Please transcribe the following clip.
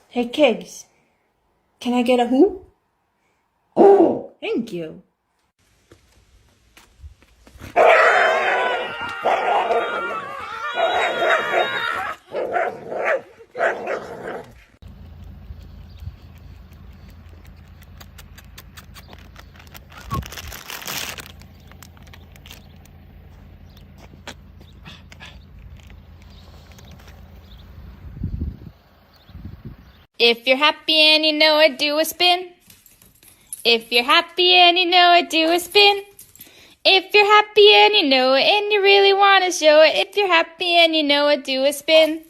Hey, Kigs, can I get a who? Oh, thank you. If you're happy and you know it, do a spin. If you're happy and you know it, do a spin. If you're happy and you know it and you really want to show it, if you're happy and you know it, do a spin.